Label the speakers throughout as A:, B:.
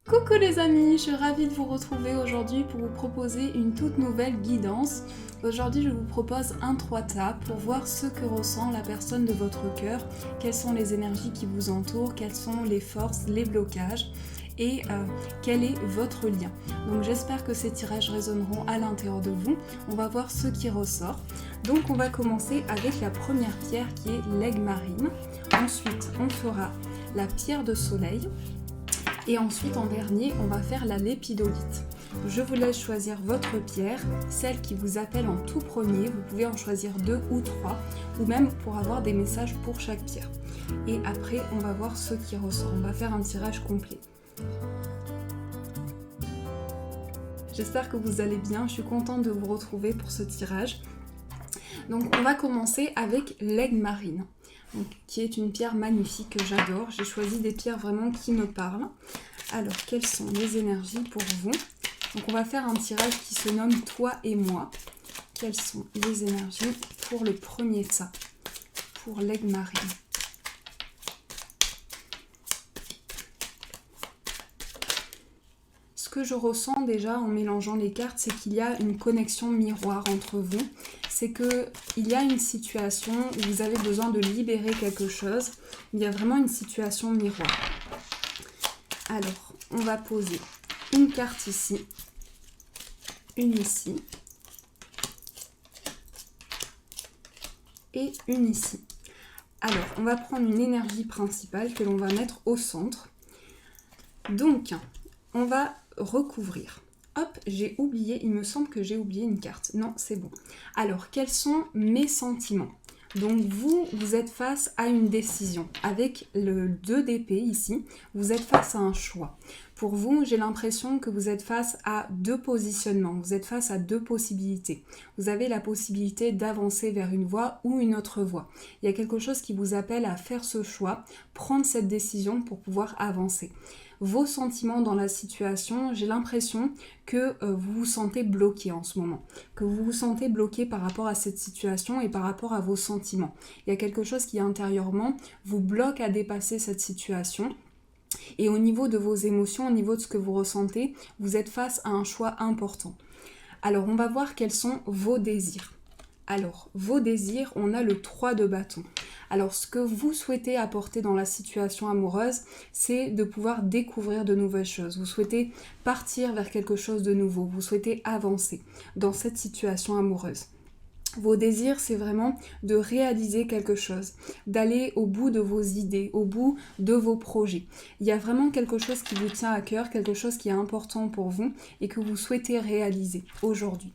A: Coucou les amis, je suis ravie de vous retrouver aujourd'hui pour vous proposer une toute nouvelle guidance. Aujourd'hui je vous propose un 3 tas pour voir ce que ressent la personne de votre cœur, quelles sont les énergies qui vous entourent, quelles sont les forces, les blocages et quel est votre lien. Donc j'espère que ces tirages résonneront à l'intérieur de vous. On va voir ce qui ressort. Donc on va commencer avec la première pierre qui est l'aigle marine. Ensuite on fera la pierre de soleil. Et ensuite, en dernier, on va faire la lépidolite. Je vous laisse choisir votre pierre, celle qui vous appelle en tout premier. Vous pouvez en choisir 2 ou 3, ou même pour avoir des messages pour chaque pierre. Et après, on va voir ce qui ressort. On va faire un tirage complet. J'espère que vous allez bien. Je suis contente de vous retrouver pour ce tirage. Donc, on va commencer avec l'aigle marine. Donc, qui est une pierre magnifique que j'adore. J'ai choisi des pierres vraiment qui me parlent. Alors, quelles sont les énergies pour vous? Donc, on va faire un tirage qui se nomme « Toi et moi ». Quelles sont les énergies pour le premier tas, pour l'aigle marine? Ce que je ressens déjà en mélangeant les cartes, c'est qu'il y a une connexion miroir entre vous. C'est qu'il y a une situation où vous avez besoin de libérer quelque chose. Il y a vraiment une situation miroir. Alors, on va poser une carte ici, une ici et une ici. Alors, on va prendre une énergie principale que l'on va mettre au centre. Donc, on va recouvrir. Hop, j'ai oublié, il me semble que j'ai oublié une carte. Non, c'est bon. Alors, quels sont mes sentiments? Donc, vous êtes face à une décision. Avec le 2 d'épée ici, vous êtes face à un choix. Pour vous, j'ai l'impression que vous êtes face à 2 positionnements. Vous êtes face à 2 possibilités. Vous avez la possibilité d'avancer vers une voie ou une autre voie. Il y a quelque chose qui vous appelle à faire ce choix, prendre cette décision pour pouvoir avancer. Vos sentiments dans la situation, j'ai l'impression que vous vous sentez bloqué en ce moment, que vous vous sentez bloqué par rapport à cette situation et par rapport à vos sentiments. Il y a quelque chose qui intérieurement vous bloque à dépasser cette situation. Et au niveau de vos émotions, au niveau de ce que vous ressentez, vous êtes face à un choix important. Alors, on va voir quels sont vos désirs. Alors, vos désirs, on a le 3 de bâton. Alors, ce que vous souhaitez apporter dans la situation amoureuse, c'est de pouvoir découvrir de nouvelles choses. Vous souhaitez partir vers quelque chose de nouveau. Vous souhaitez avancer dans cette situation amoureuse. Vos désirs, c'est vraiment de réaliser quelque chose, d'aller au bout de vos idées, au bout de vos projets. Il y a vraiment quelque chose qui vous tient à cœur, quelque chose qui est important pour vous et que vous souhaitez réaliser aujourd'hui.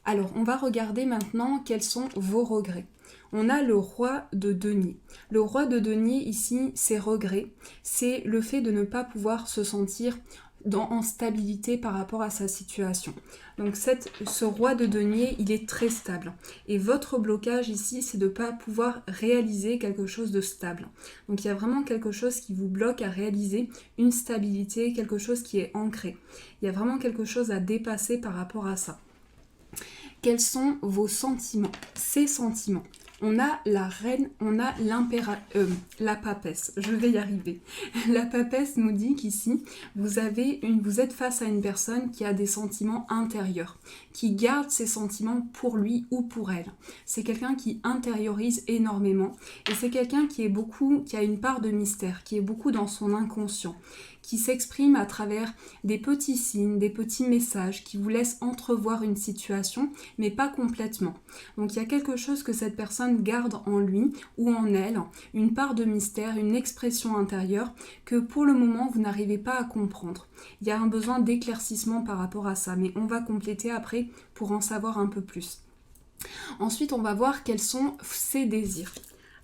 A: Alors, on va regarder maintenant quels sont vos regrets. On a le roi de denier. Le roi de denier, ici, c'est regrets. C'est le fait de ne pas pouvoir se sentir en stabilité par rapport à sa situation. Donc, ce roi de denier, il est très stable. Et votre blocage ici, c'est de ne pas pouvoir réaliser quelque chose de stable. Donc, il y a vraiment quelque chose qui vous bloque à réaliser une stabilité, quelque chose qui est ancré. Il y a vraiment quelque chose à dépasser par rapport à ça. Quels sont vos sentiments? Ces sentiments. On a la reine, on a la papesse. Je vais y arriver. La papesse nous dit qu'ici, vous êtes face à une personne qui a des sentiments intérieurs, qui garde ses sentiments pour lui ou pour elle. C'est quelqu'un qui intériorise énormément et c'est quelqu'un qui a une part de mystère, qui est beaucoup dans son inconscient, qui s'exprime à travers des petits signes, des petits messages qui vous laissent entrevoir une situation, mais pas complètement. Donc il y a quelque chose que cette personne garde en lui ou en elle, une part de mystère, une expression intérieure que pour le moment vous n'arrivez pas à comprendre. Il y a un besoin d'éclaircissement par rapport à ça, mais on va compléter après pour en savoir un peu plus. Ensuite, on va voir quels sont ses désirs.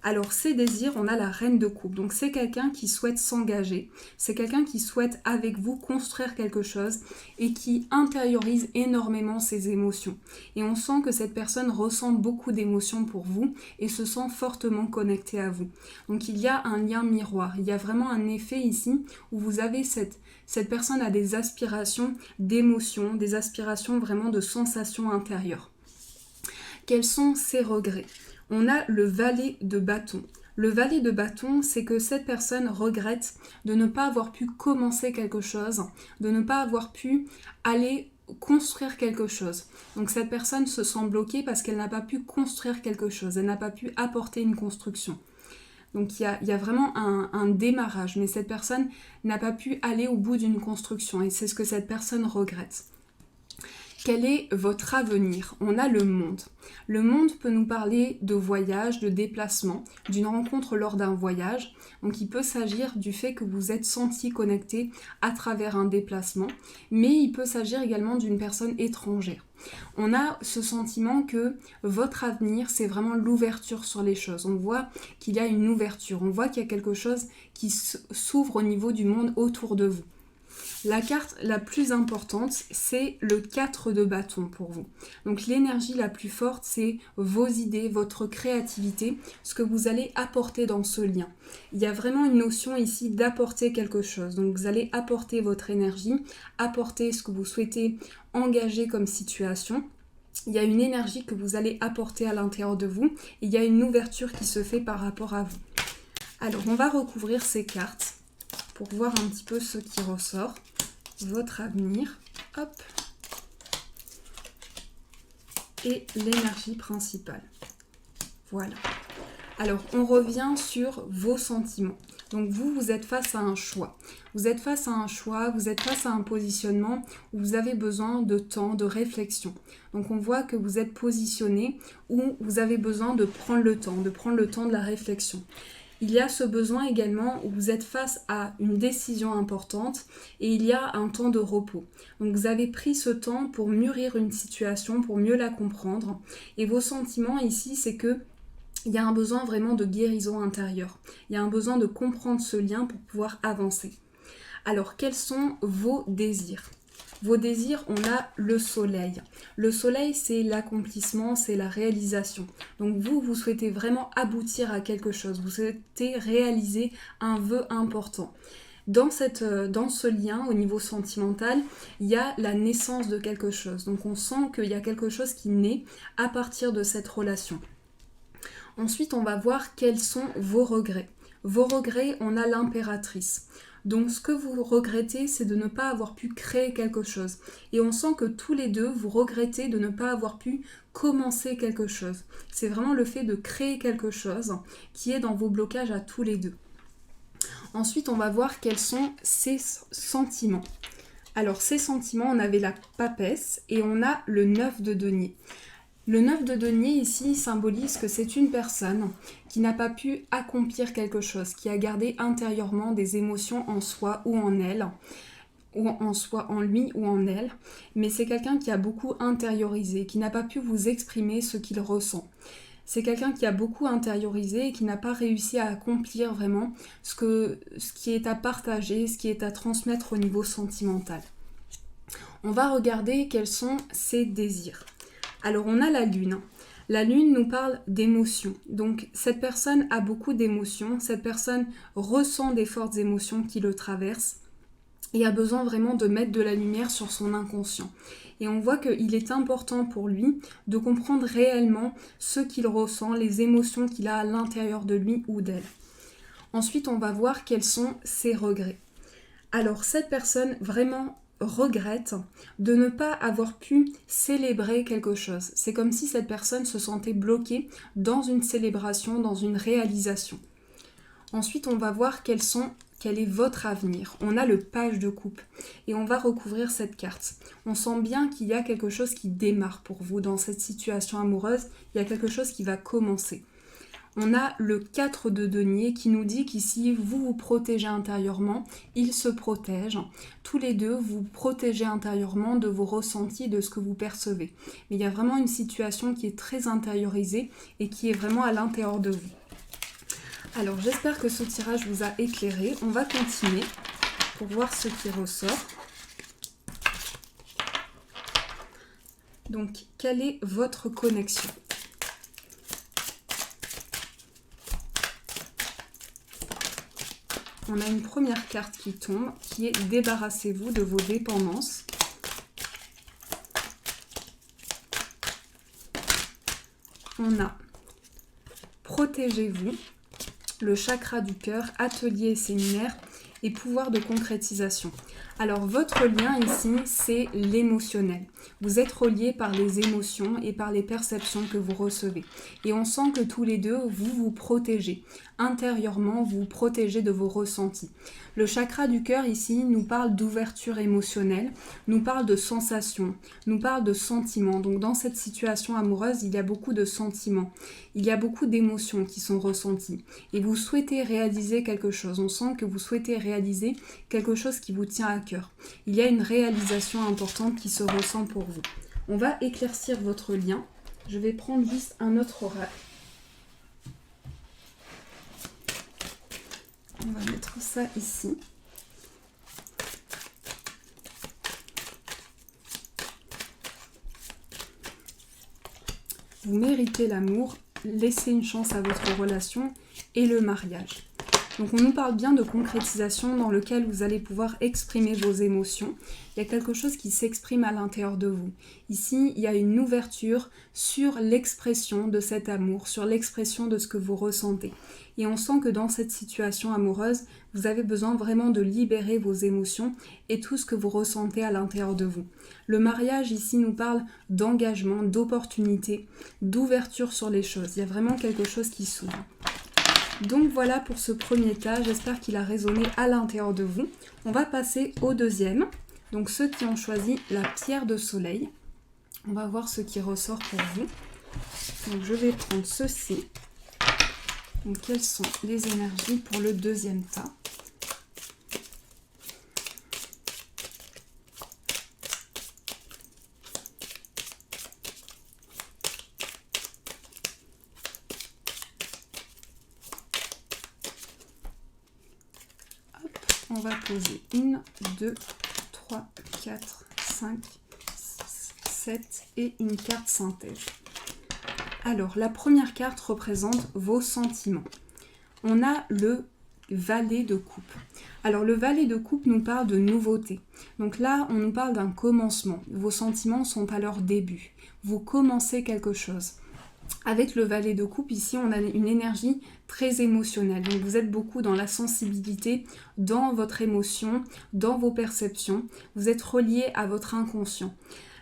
A: Alors, ces désirs, on a la reine de coupe. Donc, c'est quelqu'un qui souhaite s'engager. C'est quelqu'un qui souhaite, avec vous, construire quelque chose et qui intériorise énormément ses émotions. Et on sent que cette personne ressent beaucoup d'émotions pour vous et se sent fortement connectée à vous. Donc, il y a un lien miroir. Il y a vraiment un effet ici où vous avez cette personne a des aspirations d'émotions, des aspirations vraiment de sensations intérieures. Quels sont ses regrets? On a le valet de bâton. Le valet de bâton, c'est que cette personne regrette de ne pas avoir pu commencer quelque chose, de ne pas avoir pu aller construire quelque chose. Donc cette personne se sent bloquée parce qu'elle n'a pas pu construire quelque chose, elle n'a pas pu apporter une construction. Donc il y a vraiment un démarrage, mais cette personne n'a pas pu aller au bout d'une construction et c'est ce que cette personne regrette. Quel est votre avenir? On a le monde. Le monde peut nous parler de voyage, de déplacement, d'une rencontre lors d'un voyage. Donc il peut s'agir du fait que vous êtes senti connecté à travers un déplacement, mais il peut s'agir également d'une personne étrangère. On a ce sentiment que votre avenir, c'est vraiment l'ouverture sur les choses. On voit qu'il y a une ouverture, on voit qu'il y a quelque chose qui s'ouvre au niveau du monde autour de vous. La carte la plus importante, c'est le 4 de bâton pour vous. Donc l'énergie la plus forte, c'est vos idées, votre créativité, ce que vous allez apporter dans ce lien. Il y a vraiment une notion ici d'apporter quelque chose. Donc vous allez apporter votre énergie, apporter ce que vous souhaitez engager comme situation. Il y a une énergie que vous allez apporter à l'intérieur de vous. Et il y a une ouverture qui se fait par rapport à vous. Alors on va recouvrir ces cartes pour voir un petit peu ce qui ressort. Votre avenir, hop, et l'énergie principale. Voilà. Alors, on revient sur vos sentiments. Donc vous êtes face à un choix. Vous êtes face à un choix, vous êtes face à un positionnement où vous avez besoin de temps, de réflexion. Donc on voit que vous êtes positionné où vous avez besoin de prendre le temps de la réflexion. Il y a ce besoin également où vous êtes face à une décision importante et il y a un temps de repos. Donc vous avez pris ce temps pour mûrir une situation, pour mieux la comprendre. Et vos sentiments ici, c'est que il y a un besoin vraiment de guérison intérieure. Il y a un besoin de comprendre ce lien pour pouvoir avancer. Alors, quels sont vos désirs ? Vos désirs, on a le soleil. Le soleil, c'est l'accomplissement, c'est la réalisation. Donc vous souhaitez vraiment aboutir à quelque chose. Vous souhaitez réaliser un vœu important. Dans ce lien, au niveau sentimental, il y a la naissance de quelque chose. Donc on sent qu'il y a quelque chose qui naît à partir de cette relation. Ensuite, on va voir quels sont vos regrets. Vos regrets, on a l'impératrice. Donc ce que vous regrettez, c'est de ne pas avoir pu créer quelque chose. Et on sent que tous les deux, vous regrettez de ne pas avoir pu commencer quelque chose. C'est vraiment le fait de créer quelque chose qui est dans vos blocages à tous les deux. Ensuite, on va voir quels sont ces sentiments. Alors ces sentiments, on avait la papesse et on a le 9 de denier. Le 9 de denier ici symbolise que c'est une personne qui n'a pas pu accomplir quelque chose, qui a gardé intérieurement des émotions en soi ou en elle, ou en soi, en lui ou en elle, mais c'est quelqu'un qui a beaucoup intériorisé, qui n'a pas pu vous exprimer ce qu'il ressent. C'est quelqu'un qui a beaucoup intériorisé et qui n'a pas réussi à accomplir vraiment ce qui est à partager, ce qui est à transmettre au niveau sentimental. On va regarder quels sont ses désirs. Alors on a la lune. La lune nous parle d'émotions. Donc cette personne a beaucoup d'émotions, cette personne ressent des fortes émotions qui le traversent et a besoin vraiment de mettre de la lumière sur son inconscient. Et on voit qu'il est important pour lui de comprendre réellement ce qu'il ressent, les émotions qu'il a à l'intérieur de lui ou d'elle. Ensuite, on va voir quels sont ses regrets. Alors cette personne vraiment regrette de ne pas avoir pu célébrer quelque chose. C'est comme si cette personne se sentait bloquée dans une célébration, dans une réalisation. Ensuite, on va voir quel est votre avenir. On a le page de coupe et on va recouvrir cette carte. On sent bien qu'il y a quelque chose qui démarre pour vous dans cette situation amoureuse. Il y a quelque chose qui va commencer. On a le 4 de denier qui nous dit qu'ici, vous vous protégez intérieurement, il se protège. Tous les deux, vous protégez intérieurement de vos ressentis, de ce que vous percevez. Mais il y a vraiment une situation qui est très intériorisée et qui est vraiment à l'intérieur de vous. Alors, j'espère que ce tirage vous a éclairé. On va continuer pour voir ce qui ressort. Donc, quelle est votre connexion ? On a une première carte qui tombe, qui est « Débarrassez-vous de vos dépendances ». On a « Protégez-vous ». le chakra du cœur, atelier et séminaire et pouvoir de concrétisation. Alors votre lien ici, c'est l'émotionnel. Vous êtes reliés par les émotions et par les perceptions que vous recevez. Et on sent que tous les deux, vous vous protégez. Intérieurement, vous vous protégez de vos ressentis. Le chakra du cœur ici nous parle d'ouverture émotionnelle, nous parle de sensations, nous parle de sentiments. Donc dans cette situation amoureuse, il y a beaucoup de sentiments, il y a beaucoup d'émotions qui sont ressenties. Et vous souhaitez réaliser quelque chose. On sent que vous souhaitez réaliser quelque chose qui vous tient à cœur. Il y a une réalisation importante qui se ressent pour vous. On va éclaircir votre lien. Je vais prendre juste un autre oracle. On va mettre ça ici. Vous méritez l'amour, laissez une chance à votre relation et le mariage. Donc on nous parle bien de concrétisation dans lequel vous allez pouvoir exprimer vos émotions. Il y a quelque chose qui s'exprime à l'intérieur de vous. Ici, il y a une ouverture sur l'expression de cet amour, sur l'expression de ce que vous ressentez. Et on sent que dans cette situation amoureuse, vous avez besoin vraiment de libérer vos émotions et tout ce que vous ressentez à l'intérieur de vous. Le mariage ici nous parle d'engagement, d'opportunité, d'ouverture sur les choses. Il y a vraiment quelque chose qui s'ouvre. Donc voilà pour ce premier tas, j'espère qu'il a résonné à l'intérieur de vous. On va passer au deuxième, donc ceux qui ont choisi la pierre de soleil. On va voir ce qui ressort pour vous. Donc je vais prendre ceci. Donc quelles sont les énergies pour le deuxième tas ? On va poser 1, 2, 3, 4, 5, 6, 7 et une carte synthèse. Alors, la première carte représente vos sentiments. On a le valet de coupe. Alors, le valet de coupe nous parle de nouveauté. Donc là, on nous parle d'un commencement. Vos sentiments sont à leur début. Vous commencez quelque chose. Avec le valet de coupe, ici, on a une énergie très émotionnelle. Donc, vous êtes beaucoup dans la sensibilité, dans votre émotion, dans vos perceptions. Vous êtes relié à votre inconscient.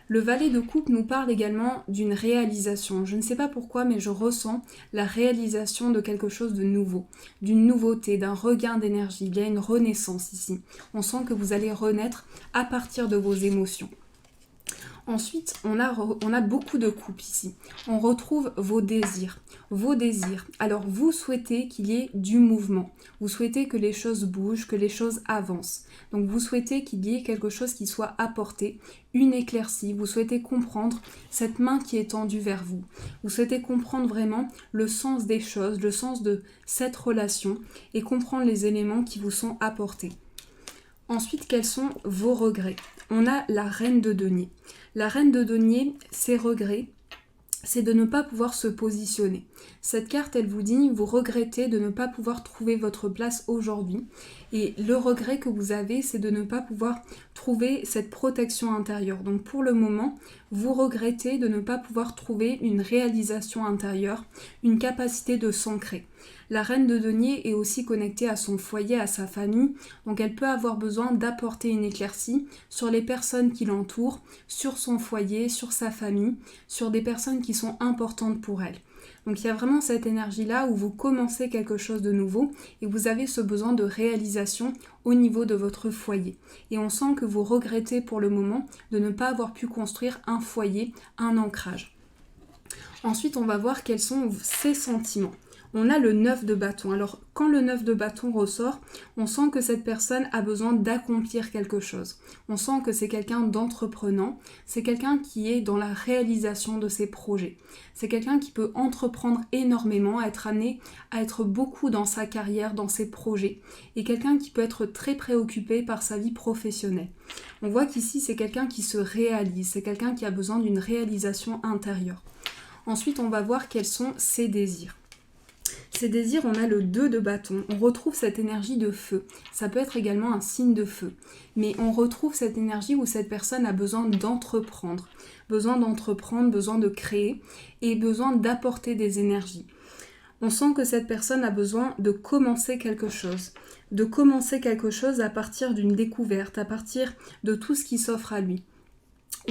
A: Le valet de coupe nous parle également d'une réalisation. Je ne sais pas pourquoi, mais je ressens la réalisation de quelque chose de nouveau, d'une nouveauté, d'un regain d'énergie. Il y a une renaissance ici. On sent que vous allez renaître à partir de vos émotions. Ensuite, on a beaucoup de coupes ici. On retrouve vos désirs. Vos désirs. Alors, vous souhaitez qu'il y ait du mouvement. Vous souhaitez que les choses bougent, que les choses avancent. Donc, vous souhaitez qu'il y ait quelque chose qui soit apporté, une éclaircie. Vous souhaitez comprendre cette main qui est tendue vers vous. Vous souhaitez comprendre vraiment le sens des choses, le sens de cette relation et comprendre les éléments qui vous sont apportés. Ensuite, quels sont vos regrets ? On a la reine de denier. La reine de denier, ses regrets, c'est de ne pas pouvoir se positionner. Cette carte, elle vous dit, vous regrettez de ne pas pouvoir trouver votre place aujourd'hui. Et le regret que vous avez, c'est de ne pas pouvoir trouver cette protection intérieure. Donc pour le moment, vous regrettez de ne pas pouvoir trouver une réalisation intérieure, une capacité de s'ancrer. La reine de denier est aussi connectée à son foyer, à sa famille, donc elle peut avoir besoin d'apporter une éclaircie sur les personnes qui l'entourent, sur son foyer, sur sa famille, sur des personnes qui sont importantes pour elle. Donc il y a vraiment cette énergie-là où vous commencez quelque chose de nouveau et vous avez ce besoin de réalisation au niveau de votre foyer. Et on sent que vous regrettez pour le moment de ne pas avoir pu construire un foyer, un ancrage. Ensuite, on va voir quels sont ses sentiments. On a le 9 de bâton. Alors, quand le 9 de bâton ressort, on sent que cette personne a besoin d'accomplir quelque chose. On sent que c'est quelqu'un d'entreprenant. C'est quelqu'un qui est dans la réalisation de ses projets. C'est quelqu'un qui peut entreprendre énormément, être amené à être beaucoup dans sa carrière, dans ses projets. Et quelqu'un qui peut être très préoccupé par sa vie professionnelle. On voit qu'ici, c'est quelqu'un qui se réalise. C'est quelqu'un qui a besoin d'une réalisation intérieure. Ensuite, on va voir quels sont ses désirs. Ces désirs, on a le 2 de bâton. On retrouve cette énergie de feu. Ça peut être également un signe de feu. Mais on retrouve cette énergie où cette personne a besoin d'entreprendre. Besoin de créer et besoin d'apporter des énergies. On sent que cette personne a besoin de commencer quelque chose. De commencer quelque chose à partir d'une découverte, à partir de tout ce qui s'offre à lui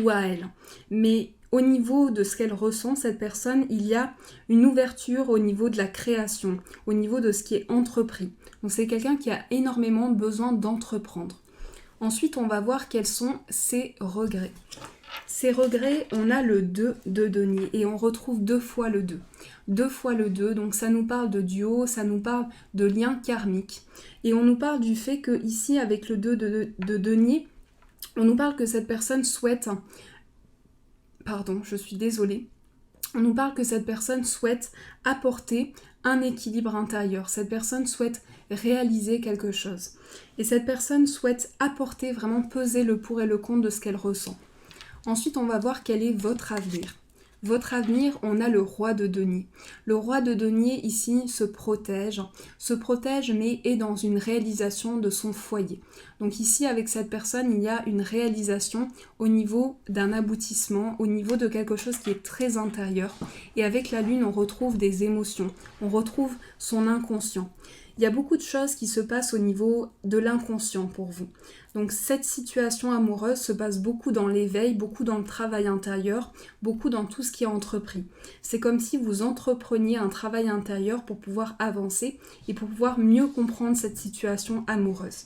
A: ou à elle. Mais au niveau de ce qu'elle ressent, cette personne, il y a une ouverture au niveau de la création, au niveau de ce qui est entrepris. Donc c'est quelqu'un qui a énormément besoin d'entreprendre. Ensuite, on va voir quels sont ses regrets. Ces regrets, on a le 2 de denier et on retrouve 2 fois le 2. 2 fois le 2, donc ça nous parle de duo, ça nous parle de lien karmique. Et on nous parle du fait que ici, avec le 2 de denier, on nous parle que cette personne souhaite... Pardon, je suis désolée. On nous parle que cette personne souhaite apporter un équilibre intérieur. Cette personne souhaite réaliser quelque chose. Et cette personne souhaite apporter, vraiment peser le pour et le contre de ce qu'elle ressent. Ensuite, on va voir quel est votre avenir. Votre avenir, on a le roi de denier. Le roi de denier, ici, se protège mais est dans une réalisation de son foyer. Donc ici, avec cette personne, il y a une réalisation au niveau d'un aboutissement, au niveau de quelque chose qui est très intérieur. Et avec la lune, on retrouve des émotions, on retrouve son inconscient. Il y a beaucoup de choses qui se passent au niveau de l'inconscient pour vous. Donc cette situation amoureuse se passe beaucoup dans l'éveil, beaucoup dans le travail intérieur, beaucoup dans tout ce qui est entrepris. C'est comme si vous entrepreniez un travail intérieur pour pouvoir avancer et pour pouvoir mieux comprendre cette situation amoureuse.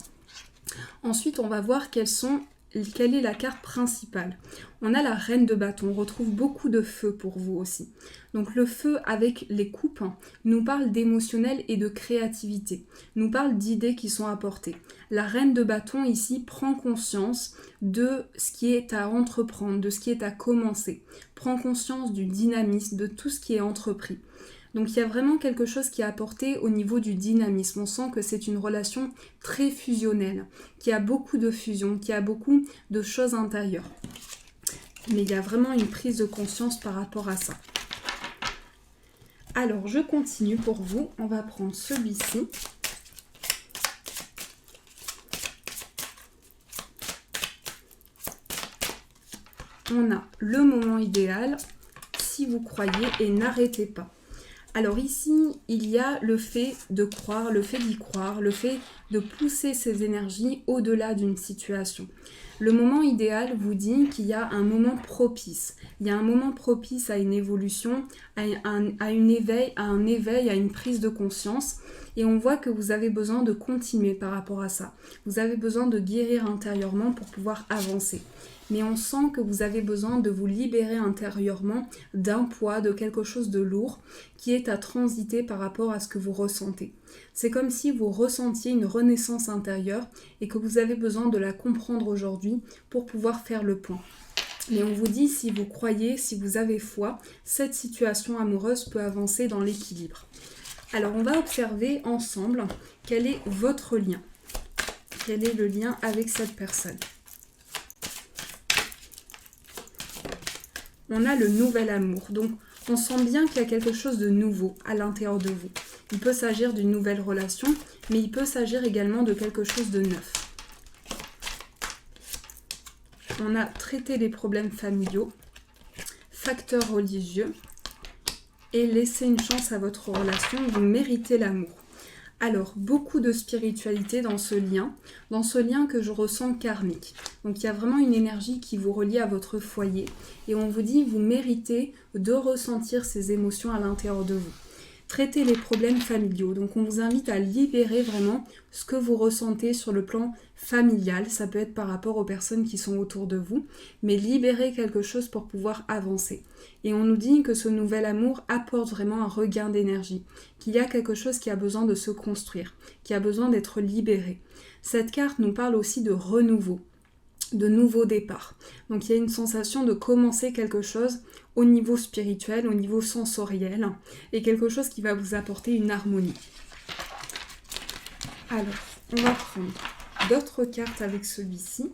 A: Ensuite, on va voir quelle est la carte principale. On a la reine de bâton, on retrouve beaucoup de feu pour vous aussi. Donc le feu avec les coupes nous parle d'émotionnel et de créativité, nous parle d'idées qui sont apportées. La reine de bâton ici prend conscience de ce qui est à entreprendre, de ce qui est à commencer, prend conscience du dynamisme, de tout ce qui est entrepris. Donc il y a vraiment quelque chose qui est apporté au niveau du dynamisme. On sent que c'est une relation très fusionnelle, qui a beaucoup de fusion, qui a beaucoup de choses intérieures. Mais il y a vraiment une prise de conscience par rapport à ça. Alors je continue pour vous. On va prendre celui-ci. On a le moment idéal, si vous croyez, et n'arrêtez pas. Alors ici, il y a le fait de croire, le fait d'y croire, le fait de pousser ses énergies au-delà d'une situation. Le moment idéal vous dit qu'il y a un moment propice. Il y a un moment propice à une évolution, à un éveil, à une prise de conscience. Et on voit que vous avez besoin de continuer par rapport à ça. Vous avez besoin de guérir intérieurement pour pouvoir avancer. Mais on sent que vous avez besoin de vous libérer intérieurement d'un poids, de quelque chose de lourd qui est à transiter par rapport à ce que vous ressentez. C'est comme si vous ressentiez une renaissance intérieure et que vous avez besoin de la comprendre aujourd'hui pour pouvoir faire le point. Mais on vous dit, si vous croyez, si vous avez foi, cette situation amoureuse peut avancer dans l'équilibre. Alors on va observer ensemble quel est votre lien. Quel est le lien avec cette personne ? On a le nouvel amour. Donc, on sent bien qu'il y a quelque chose de nouveau à l'intérieur de vous. Il peut s'agir d'une nouvelle relation, mais il peut s'agir également de quelque chose de neuf. On a traité les problèmes familiaux, facteurs religieux, et laissez une chance à votre relation, vous méritez l'amour. Alors, beaucoup de spiritualité dans ce lien que je ressens karmique. Donc, il y a vraiment une énergie qui vous relie à votre foyer. Et on vous dit, vous méritez de ressentir ces émotions à l'intérieur de vous. Traitez les problèmes familiaux. Donc, on vous invite à libérer vraiment ce que vous ressentez sur le plan familial. Ça peut être par rapport aux personnes qui sont autour de vous. Mais libérer quelque chose pour pouvoir avancer. Et on nous dit que ce nouvel amour apporte vraiment un regain d'énergie. Qu'il y a quelque chose qui a besoin de se construire. Qui a besoin d'être libéré. Cette carte nous parle aussi de renouveau. De nouveau départ. Donc il y a une sensation de commencer quelque chose au niveau spirituel, au niveau sensoriel, et quelque chose qui va vous apporter une harmonie. Alors, on va prendre d'autres cartes avec celui-ci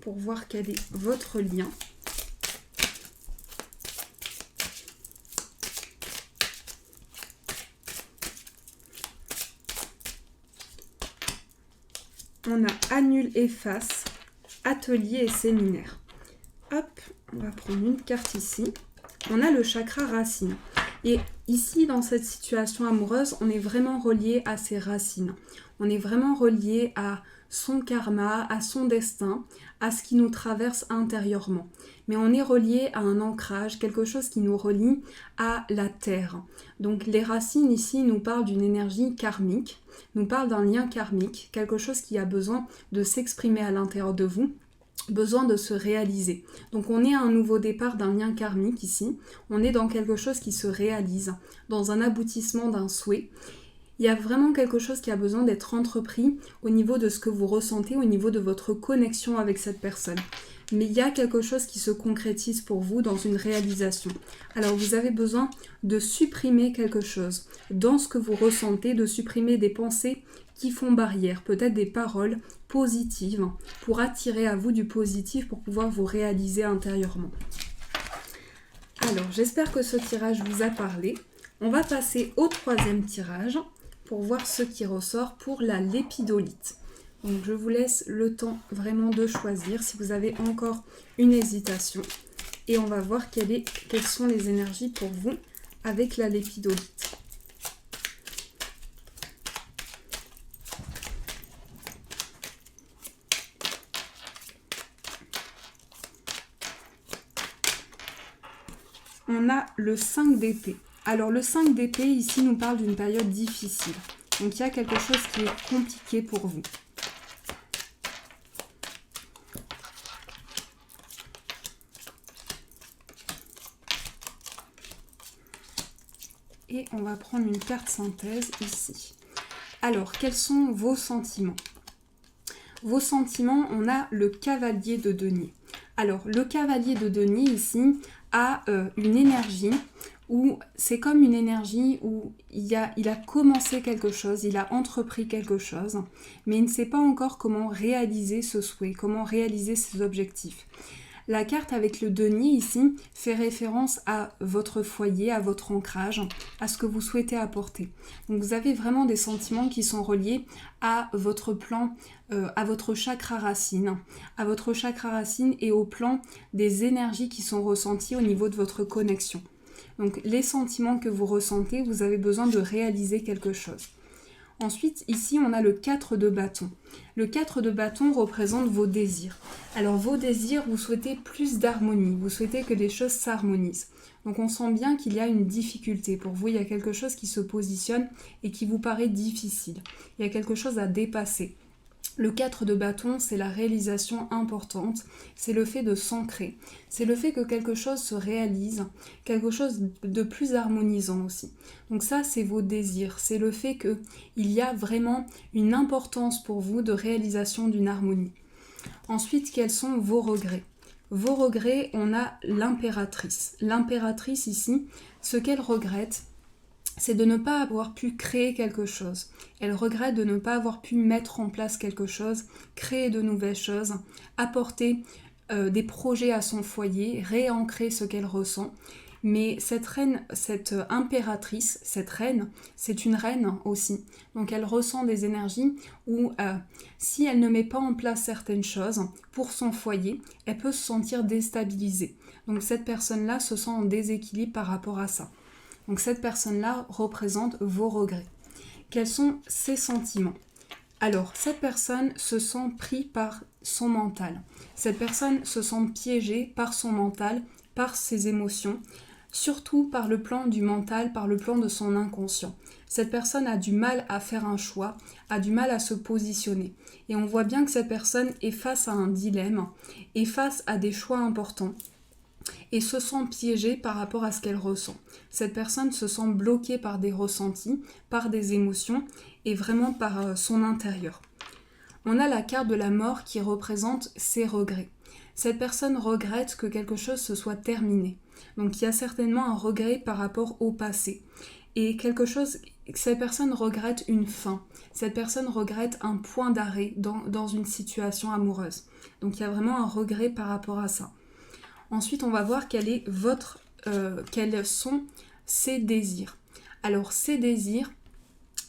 A: pour voir quel est votre lien. On a annule, efface, atelier et séminaire. Hop, on va prendre une carte ici. On a le chakra racine. Et ici, dans cette situation amoureuse, on est vraiment relié à ses racines. On est vraiment relié à son karma, à son destin, à ce qui nous traverse intérieurement. Mais on est relié à un ancrage, quelque chose qui nous relie à la terre. Donc les racines ici nous parlent d'une énergie karmique, nous parlent d'un lien karmique, quelque chose qui a besoin de s'exprimer à l'intérieur de vous, besoin de se réaliser. Donc on est à un nouveau départ d'un lien karmique ici, on est dans quelque chose qui se réalise, dans un aboutissement d'un souhait. Il y a vraiment quelque chose qui a besoin d'être entrepris au niveau de ce que vous ressentez, au niveau de votre connexion avec cette personne. Mais il y a quelque chose qui se concrétise pour vous dans une réalisation. Alors vous avez besoin de supprimer quelque chose dans ce que vous ressentez, de supprimer des pensées qui font barrière, peut-être des paroles positives pour attirer à vous du positif pour pouvoir vous réaliser intérieurement. Alors j'espère que ce tirage vous a parlé. On va passer au troisième tirage pour voir ce qui ressort pour la lépidolite. Donc je vous laisse le temps vraiment de choisir si vous avez encore une hésitation. Et on va voir quelles sont les énergies pour vous avec la lépidolite. On a le 5 d'épée. Alors le 5 d'épée ici nous parle d'une période difficile. Donc il y a quelque chose qui est compliqué pour vous. Et on va prendre une carte synthèse ici. Alors, quels sont vos sentiments? Vos sentiments, on a le cavalier de denier. Alors, le cavalier de denier ici a une énergie où c'est comme une énergie où il a commencé quelque chose, il a entrepris quelque chose, mais il ne sait pas encore comment réaliser ce souhait, comment réaliser ses objectifs. La carte avec le denier ici fait référence à votre foyer, à votre ancrage, à ce que vous souhaitez apporter. Donc vous avez vraiment des sentiments qui sont reliés à votre plan, à votre chakra racine, et au plan des énergies qui sont ressenties au niveau de votre connexion. Donc les sentiments que vous ressentez, vous avez besoin de réaliser quelque chose. Ensuite, ici, on a le 4 de bâton. Le 4 de bâton représente vos désirs. Alors, vos désirs, vous souhaitez plus d'harmonie. Vous souhaitez que les choses s'harmonisent. Donc, on sent bien qu'il y a une difficulté. Pour vous, il y a quelque chose qui se positionne et qui vous paraît difficile. Il y a quelque chose à dépasser. Le 4 de bâton, c'est la réalisation importante, c'est le fait de s'ancrer, c'est le fait que quelque chose se réalise, quelque chose de plus harmonisant aussi. Donc ça, c'est vos désirs, c'est le fait qu'il y a vraiment une importance pour vous de réalisation d'une harmonie. Ensuite, quels sont vos regrets? Vos regrets, on a l'impératrice. L'impératrice ici, ce qu'elle regrette, c'est de ne pas avoir pu créer quelque chose. Elle regrette de ne pas avoir pu mettre en place quelque chose, créer de nouvelles choses, apporter des projets à son foyer, réancrer ce qu'elle ressent. Mais cette reine, cette impératrice, cette reine, c'est une reine aussi. Donc elle ressent des énergies où si elle ne met pas en place certaines choses pour son foyer, elle peut se sentir déstabilisée. Donc cette personne-là se sent en déséquilibre par rapport à ça. Donc cette personne-là représente vos regrets. Quels sont ses sentiments? Alors, cette personne se sent pris par son mental. Cette personne se sent piégée par son mental, par ses émotions, surtout par le plan du mental, par le plan de son inconscient. Cette personne a du mal à faire un choix, a du mal à se positionner. Et on voit bien que cette personne est face à un dilemme, est face à des choix importants, et se sent piégée par rapport à ce qu'elle ressent. Cette personne se sent bloquée par des ressentis, par des émotions et vraiment par son intérieur. On a la carte de la mort qui représente ses regrets. Cette personne regrette que quelque chose se soit terminé. Donc il y a certainement un regret par rapport au passé. Et cette personne regrette une fin. Cette personne regrette un point d'arrêt dans une situation amoureuse. Donc il y a vraiment un regret par rapport à ça. Ensuite, on va voir quels sont ses désirs. Alors, ses désirs,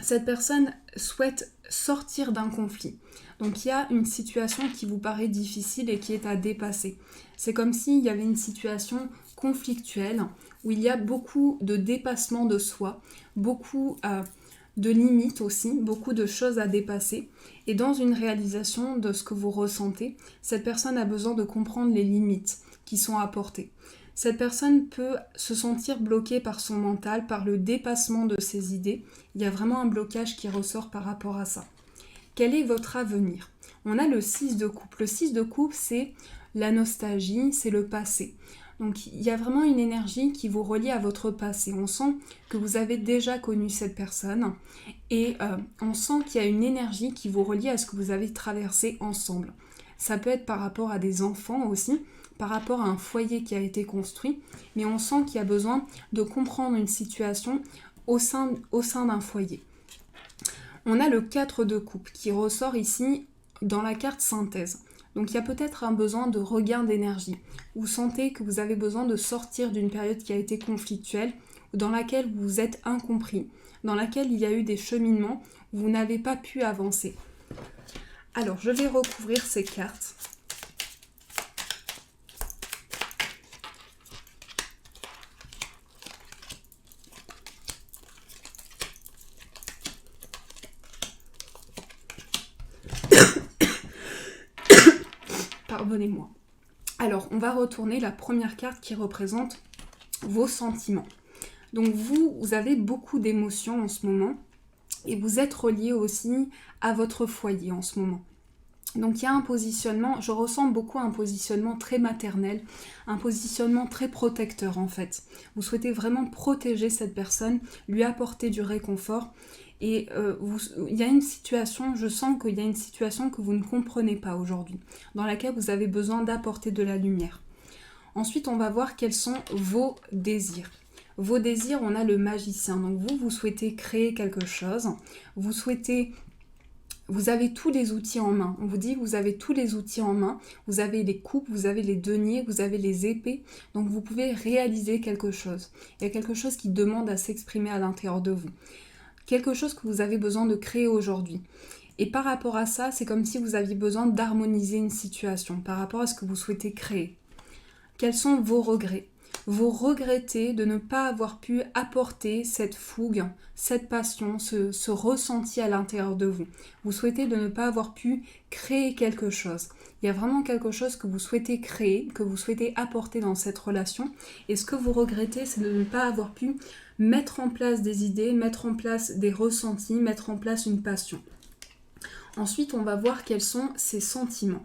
A: cette personne souhaite sortir d'un conflit. Donc il y a une situation qui vous paraît difficile et qui est à dépasser. C'est comme s'il y avait une situation conflictuelle où il y a beaucoup de dépassement de soi, beaucoup de limites aussi, beaucoup de choses à dépasser. Et dans une réalisation de ce que vous ressentez, cette personne a besoin de comprendre les limites qui sont apportées. Cette personne peut se sentir bloquée par son mental, par le dépassement de ses idées. Il y a vraiment un blocage qui ressort par rapport à ça. Quel est votre avenir? On a le 6 de coupe. Le 6 de coupe, c'est la nostalgie, c'est le passé. Donc il y a vraiment une énergie qui vous relie à votre passé. On sent que vous avez déjà connu cette personne et on sent qu'il y a une énergie qui vous relie à ce que vous avez traversé ensemble. Ça peut être par rapport à des enfants aussi, par rapport à un foyer qui a été construit, mais on sent qu'il y a besoin de comprendre une situation au sein d'un foyer. On a le 4 de coupe qui ressort ici dans la carte synthèse. Donc il y a peut-être un besoin de regain d'énergie. Vous sentez que vous avez besoin de sortir d'une période qui a été conflictuelle, dans laquelle vous êtes incompris, dans laquelle il y a eu des cheminements où vous n'avez pas pu avancer. Alors je vais recouvrir ces cartes. Pardonnez-moi. Alors, on va retourner la première carte qui représente vos sentiments. Donc vous avez beaucoup d'émotions en ce moment et vous êtes relié aussi à votre foyer en ce moment. Donc il y a un positionnement, je ressens beaucoup un positionnement très maternel, un positionnement très protecteur en fait. Vous souhaitez vraiment protéger cette personne, lui apporter du réconfort. Et il y a une situation, je sens qu'il y a une situation que vous ne comprenez pas aujourd'hui, dans laquelle vous avez besoin d'apporter de la lumière. Ensuite, on va voir quels sont vos désirs. Vos désirs, on a le magicien. Donc vous souhaitez créer quelque chose, vous avez tous les outils en main. On vous dit vous avez tous les outils en main. Vous avez les coupes, vous avez les deniers, vous avez les épées. Donc vous pouvez réaliser quelque chose. Il y a quelque chose qui demande à s'exprimer à l'intérieur de vous. Quelque chose que vous avez besoin de créer aujourd'hui. Et par rapport à ça, c'est comme si vous aviez besoin d'harmoniser une situation par rapport à ce que vous souhaitez créer. Quels sont vos regrets? Vous regrettez de ne pas avoir pu apporter cette fougue, cette passion, ce ressenti à l'intérieur de vous. Vous souhaitez de ne pas avoir pu créer quelque chose. Il y a vraiment quelque chose que vous souhaitez créer, que vous souhaitez apporter dans cette relation. Et ce que vous regrettez, c'est de ne pas avoir pu mettre en place des idées, mettre en place des ressentis, mettre en place une passion. Ensuite, on va voir quels sont ses sentiments.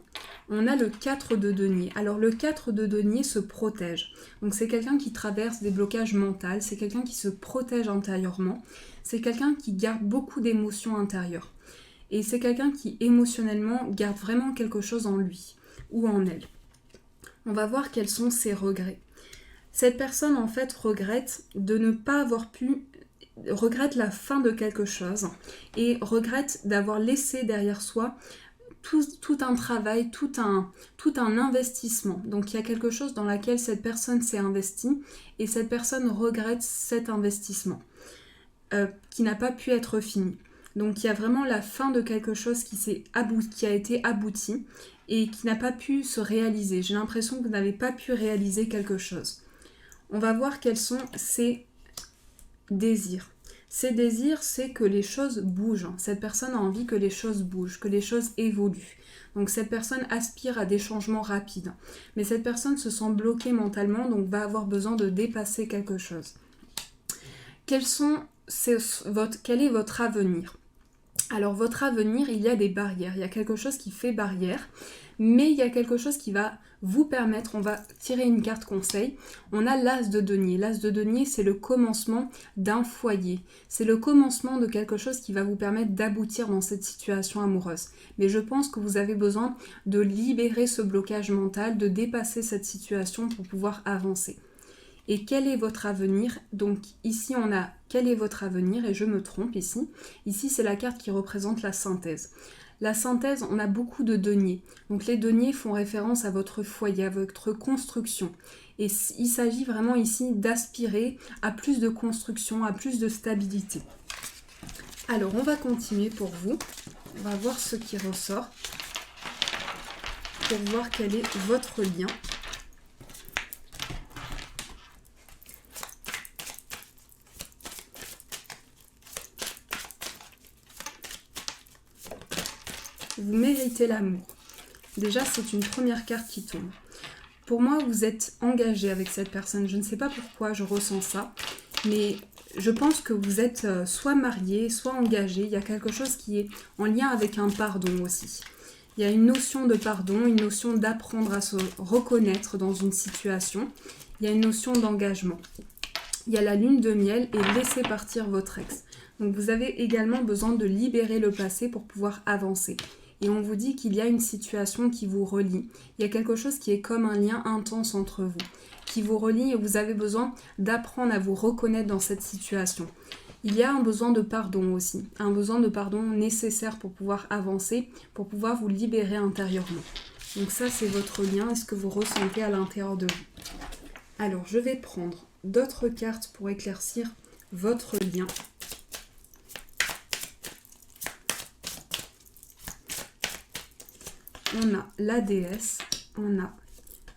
A: On a le 4 de denier. Alors le 4 de denier se protège. Donc c'est quelqu'un qui traverse des blocages mentaux, c'est quelqu'un qui se protège intérieurement, c'est quelqu'un qui garde beaucoup d'émotions intérieures. Et c'est quelqu'un qui émotionnellement garde vraiment quelque chose en lui ou en elle. On va voir quels sont ses regrets. Cette personne en fait regrette de ne pas avoir pu, regrette la fin de quelque chose et regrette d'avoir laissé derrière soi tout un travail, tout un investissement. Donc il y a quelque chose dans lequel cette personne s'est investie et cette personne regrette cet investissement qui n'a pas pu être fini. Donc il y a vraiment la fin de quelque chose qui a été abouti et qui n'a pas pu se réaliser. J'ai l'impression que vous n'avez pas pu réaliser quelque chose. On va voir quels sont ses désirs. Ses désirs, c'est que les choses bougent. Cette personne a envie que les choses bougent, que les choses évoluent. Donc cette personne aspire à des changements rapides. Mais cette personne se sent bloquée mentalement, donc va avoir besoin de dépasser quelque chose. Quel est votre avenir? Alors votre avenir, il y a des barrières. Il y a quelque chose qui fait barrière, mais il y a quelque chose qui va vous permettre, on va tirer une carte conseil. On a l'as de denier. L'as de denier, c'est le commencement d'un foyer. C'est le commencement de quelque chose qui va vous permettre d'aboutir dans cette situation amoureuse. Mais je pense que vous avez besoin de libérer ce blocage mental, de dépasser cette situation pour pouvoir avancer. Et quel est votre avenir? Donc ici on a quel est votre avenir et je me trompe ici. Ici c'est la carte qui représente la synthèse. La synthèse, on a beaucoup de deniers. Donc les deniers font référence à votre foyer, à votre construction. Et il s'agit vraiment ici d'aspirer à plus de construction, à plus de stabilité. Alors on va continuer pour vous. on va voir ce qui ressort pour voir quel est votre lien. Vous méritez l'amour. Déjà, c'est une première carte qui tombe. Pour moi, vous êtes engagé avec cette personne. Je ne sais pas pourquoi je ressens ça, mais je pense que vous êtes soit marié, soit engagé. Il y a quelque chose qui est en lien avec un pardon aussi. Il y a une notion de pardon, une notion d'apprendre à se reconnaître dans une situation. Il y a une notion d'engagement. Il y a la lune de miel et laisser partir votre ex. Donc vous avez également besoin de libérer le passé pour pouvoir avancer. Et on vous dit qu'il y a une situation qui vous relie. Il y a quelque chose qui est comme un lien intense entre vous, qui vous relie et vous avez besoin d'apprendre à vous reconnaître dans cette situation. Il y a un besoin de pardon aussi, un besoin de pardon nécessaire pour pouvoir avancer, pour pouvoir vous libérer intérieurement. Donc ça, c'est votre lien et ce que vous ressentez à l'intérieur de vous. Alors, je vais prendre d'autres cartes pour éclaircir votre lien. On a la déesse, on a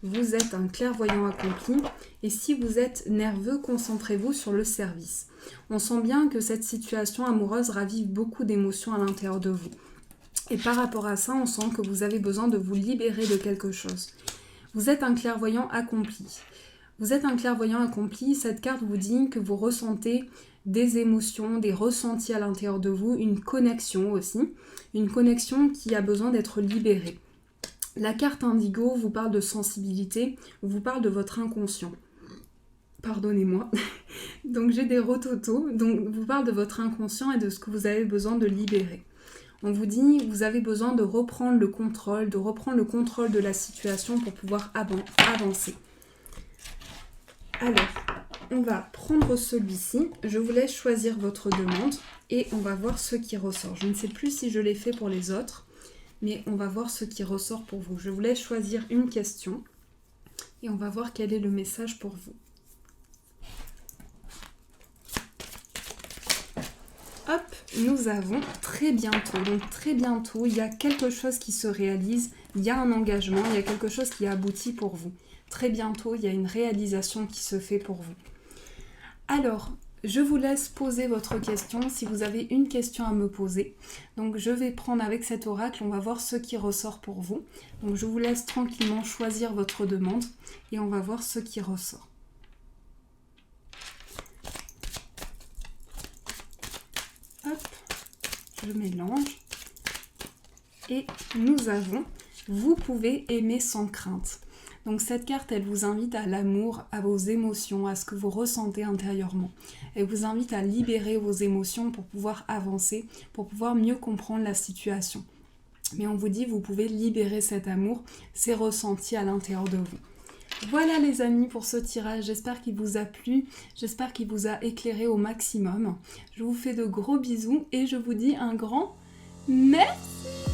A: vous êtes un clairvoyant accompli et si vous êtes nerveux, concentrez-vous sur le service. On sent bien que cette situation amoureuse ravive beaucoup d'émotions à l'intérieur de vous. Et par rapport à ça, on sent que vous avez besoin de vous libérer de quelque chose. Vous êtes un clairvoyant accompli. Vous êtes un clairvoyant accompli, cette carte vous dit que vous ressentez des émotions, des ressentis à l'intérieur de vous, une connexion aussi, une connexion qui a besoin d'être libérée. La carte indigo vous parle de sensibilité, vous parle de votre inconscient. Pardonnez-moi. Donc j'ai des rototos, donc vous parle de votre inconscient et de ce que vous avez besoin de libérer. On vous dit vous avez besoin de reprendre le contrôle, de la situation pour pouvoir avancer. Alors, on va prendre celui-ci. Je vous laisse choisir votre demande et on va voir ce qui ressort. Je ne sais plus si je l'ai fait pour les autres, mais on va voir ce qui ressort pour vous. Je vous laisse choisir une question et on va voir quel est le message pour vous. Hop, nous avons très bientôt. Donc très bientôt, il y a quelque chose qui se réalise, il y a un engagement, il y a quelque chose qui aboutit pour vous. Très bientôt, il y a une réalisation qui se fait pour vous. Alors, je vous laisse poser votre question si vous avez une question à me poser. Donc je vais prendre avec cet oracle, on va voir ce qui ressort pour vous. Donc je vous laisse tranquillement choisir votre demande et on va voir ce qui ressort. Hop, je mélange. Et nous avons, vous pouvez aimer sans crainte. Donc cette carte, elle vous invite à l'amour, à vos émotions, à ce que vous ressentez intérieurement. Elle vous invite à libérer vos émotions pour pouvoir avancer, pour pouvoir mieux comprendre la situation. Mais on vous dit, vous pouvez libérer cet amour, ces ressentis à l'intérieur de vous. Voilà les amis pour ce tirage, j'espère qu'il vous a plu, j'espère qu'il vous a éclairé au maximum. Je vous fais de gros bisous et je vous dis un grand merci.